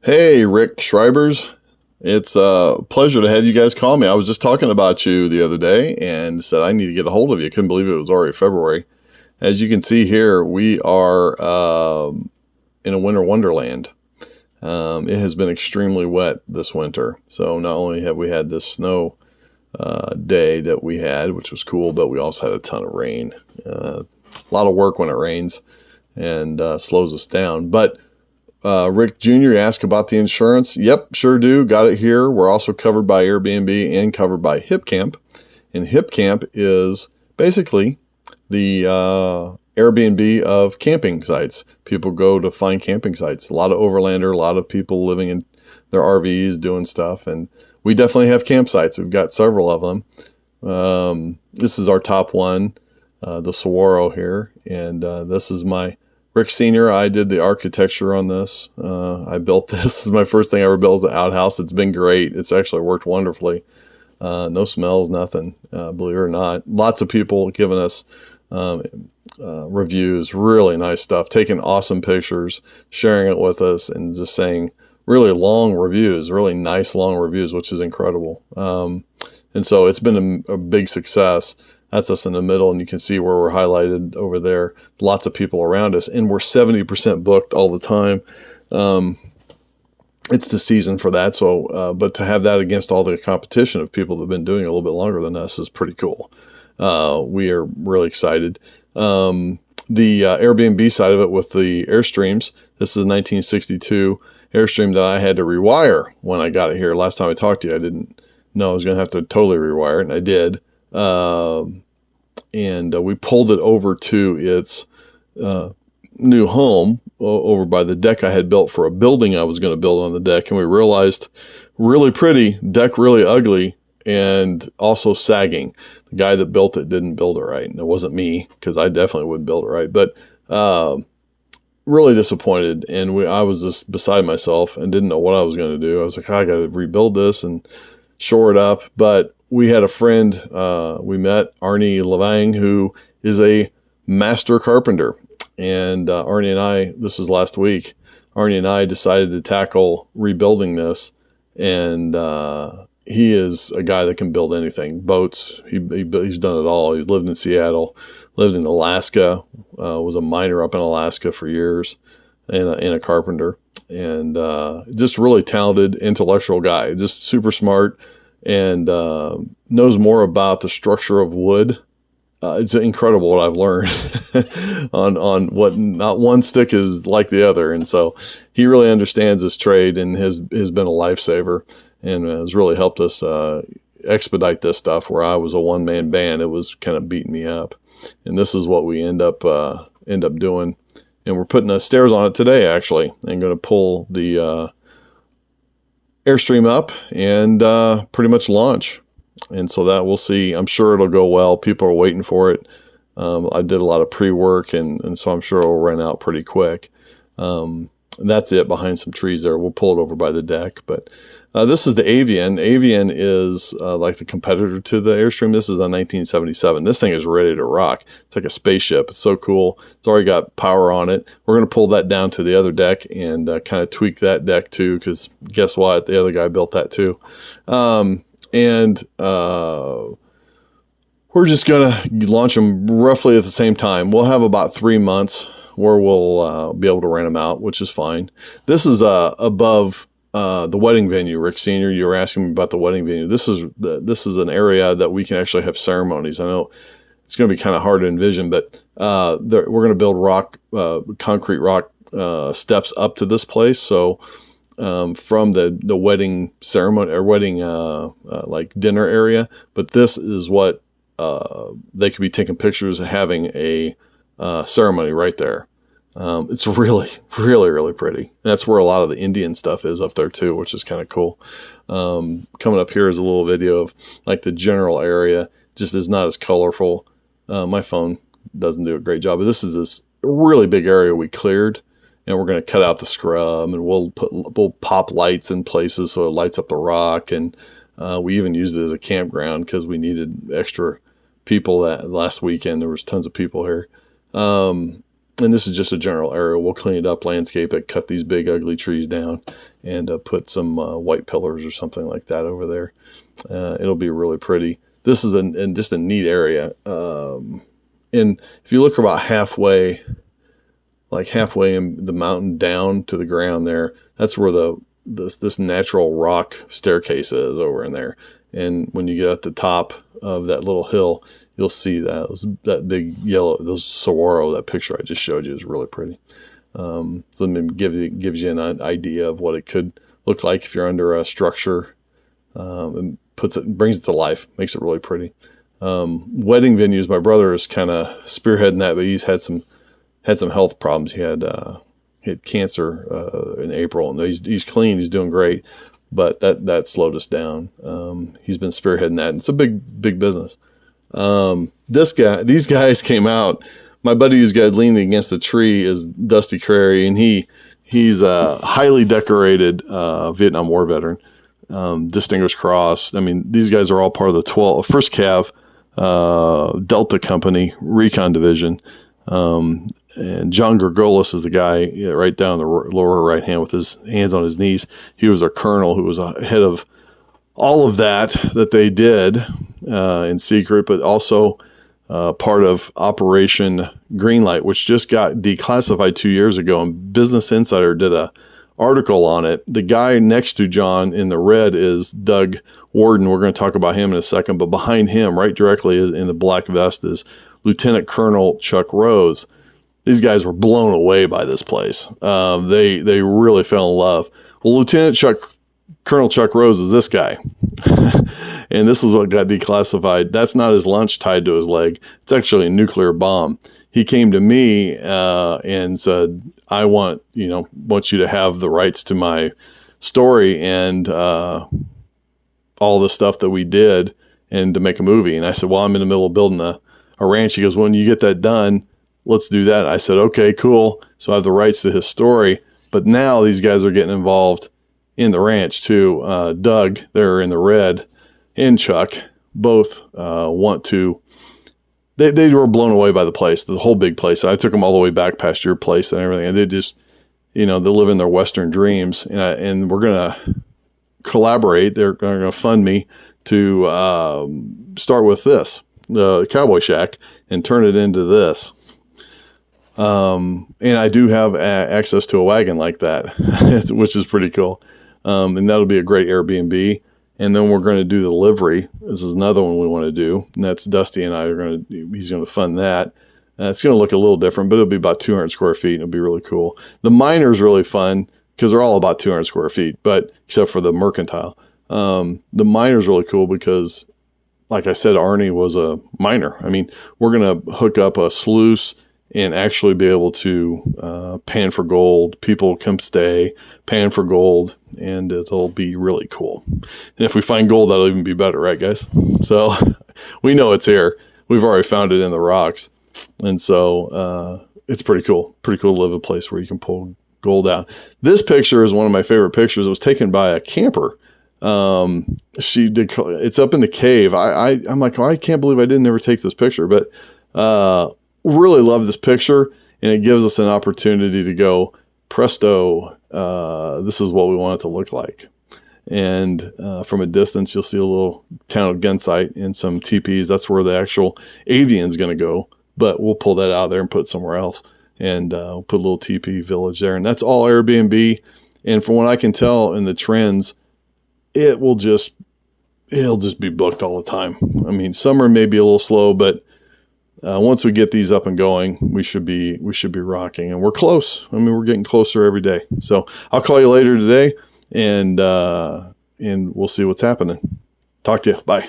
Hey, Rick Schreibers. It's a pleasure to have you guys call me. I was just talking about you the other day and said I need to get a hold of you. Couldn't believe it was already February. As you can see here, we are in a winter wonderland. It has been extremely wet this winter. So not only have we had this snow day that we had, which was cool, but we also had a ton of rain. A lot of work when it rains and slows us down. But Rick Jr. asked about the insurance. Yep, sure do. Got it here. We're also covered by Airbnb and covered by HipCamp. And HipCamp is basically the Airbnb of camping sites. People go to find camping sites. A lot of overlander, a lot of people living in their RVs doing stuff. And we definitely have campsites. We've got several of them. This is our top one, the Saguaro here. And this is my Rick Sr., I did the architecture on this. I built this. This is my first thing I ever built, is an outhouse. It's been great. It's actually worked wonderfully. No smells, nothing, believe it or not. Lots of people giving us reviews, really nice stuff, taking awesome pictures, sharing it with us, and just saying really long reviews, really nice long reviews, which is incredible. And so it's been a big success. That's us in the middle, and you can see where we're highlighted over there. Lots of people around us, and we're 70% booked all the time. It's the season for that. So, but to have that against all the competition of people that have been doing it a little bit longer than us is pretty cool. We are really excited. The Airbnb side of it with the Airstreams. This is a 1962 Airstream that I had to rewire when I got it here. Last time I talked to you, I didn't know I was going to have to totally rewire it, and I did. And we pulled it over to its new home over by the deck I had built for a building I was going to build on the deck. And we realized, really pretty, deck really ugly, and also sagging. The guy that built it didn't build it right. And it wasn't me, because I definitely wouldn't build it right. But really disappointed. And I was just beside myself and didn't know what I was going to do. I was like, I got to rebuild this and shore it up. But we had a friend we met, Arnie Levang, who is a master carpenter. And Arnie and I, this was last week, Arnie and I decided to tackle rebuilding this. And he is a guy that can build anything. Boats, he's done it all. He lived in Seattle, lived in Alaska, was a miner up in Alaska for years, and a carpenter. And just really talented, intellectual guy, just super smart. And knows more about the structure of wood. It's incredible what I've learned on what not one stick is like the other. And so he really understands this trade and has been a lifesaver, and has really helped us expedite this stuff. Where I was a one-man band, it was kind of beating me up. And this is what we end up doing. And we're putting the stairs on it today, actually, and going to pull the Airstream up and pretty much launch. And so that we'll see. I'm sure it'll go well. People are waiting for it. I did a lot of pre-work, and so I'm sure it'll run out pretty quick. And that's it behind some trees there. We'll pull it over by the deck. But this is the Aven. Aven is like the competitor to the Airstream. This is a 1977. This thing is ready to rock. It's like a spaceship. It's so cool. It's already got power on it. We're going to pull that down to the other deck and kind of tweak that deck too, because guess what? The other guy built that too. And we're just going to launch them roughly at the same time. We'll have about 3 months where we'll be able to rent them out, which is fine. This is above the wedding venue, Rick Sr. You were asking me about the wedding venue. This is an area that we can actually have ceremonies. I know it's going to be kind of hard to envision, but we're going to build concrete rock steps up to this place. So from the wedding ceremony or wedding like dinner area, but this is what they could be taking pictures of, having a ceremony right there. It's really, really, really pretty. And that's where a lot of the Indian stuff is up there too, which is kind of cool. Coming up here is a little video of like the general area. Just is not as colorful. My phone doesn't do a great job, but this is this really big area we cleared, and we're going to cut out the scrub, and we'll pop lights in places so it lights up the rock. And we even used it as a campground because we needed extra people that last weekend. There was tons of people here. And this is just a general area. We'll clean it up, landscape it, cut these big ugly trees down, and put some white pillars or something like that over there. It'll be really pretty. This is just a neat area. And if you look about halfway in the mountain down to the ground there, that's where this natural rock staircase is over in there. And when you get at the top of that little hill, you'll see that big yellow, those saguaro, that picture I just showed you is really pretty. So it gives you an idea of what it could look like if you're under a structure, and brings it to life, makes it really pretty. Wedding venues, my brother is kind of spearheading that, but he's had some health problems. He had cancer in April, and he's clean, he's doing great, but that slowed us down. He's been spearheading that, and it's a big business. These guys came out. My buddy who's got leaning against a tree is Dusty Crary, and he's a highly decorated Vietnam War veteran, Distinguished Cross. I mean, these guys are all part of the 1st Cav Delta Company Recon Division. And John Gergolis is the guy right down the lower right hand with his hands on his knees. He was a colonel who was head of all of that they did in secret, but also part of Operation Greenlight, which just got declassified 2 years ago. And Business Insider did a article on it. The guy next to John in the red is Doug Warden. We're going to talk about him in a second, but behind him, right directly in the black vest, is Lieutenant Colonel Chuck Rose. These guys were blown away by this place. They really fell in love. Well, Colonel Chuck Rose is this guy. And this is what got declassified. That's not his lunch tied to his leg. It's actually a nuclear bomb. He came to me and said, I want you to have the rights to my story and all the stuff that we did and to make a movie. And I said, well, I'm in the middle of building a ranch. He goes, when you get that done, let's do that. I said, okay, cool. So I have the rights to his story. But now these guys are getting involved in the ranch too. Doug, they're in the red, and Chuck both want to. They were blown away by the place, the whole big place. I took them all the way back past your place and everything. And they just, they live in their Western dreams. And we're going to collaborate. They're going to fund me to start with this, the Cowboy Shack, and turn it into this. And I do have access to a wagon like that, which is pretty cool. And that'll be a great Airbnb. And then we're going to do the livery. This is another one we want to do. And that's Dusty and I he's going to fund that. It's going to look a little different, but it'll be about 200 square feet. It'll be really cool. The miner's really fun because they're all about 200 square feet, but except for the mercantile. The miner's really cool because, like I said, Arnie was a miner. I mean, we're going to hook up a sluice and actually be able to pan for gold. People come stay, pan for gold, and it'll be really cool. And if we find gold, that'll even be better, right, guys? So we know it's here. We've already found it in the rocks. And so it's pretty cool. Pretty cool to live in a place where you can pull gold out. This picture is one of my favorite pictures. It was taken by a camper. It's up in the cave. I'm like, I can't believe I didn't ever take this picture, but really love this picture, and it gives us an opportunity to go, presto, this is what we want it to look like. And from a distance, you'll see a little town of Gunsight and some teepees. That's where the actual Avian's going to go, but we'll pull that out there and put it somewhere else, and we'll put a little teepee village there. And that's all Airbnb. And from what I can tell in the trends, it'll just be booked all the time. I mean, summer may be a little slow, but once we get these up and going, we should be rocking, and we're close. I mean, we're getting closer every day. So I'll call you later today, and we'll see what's happening. Talk to you. Bye.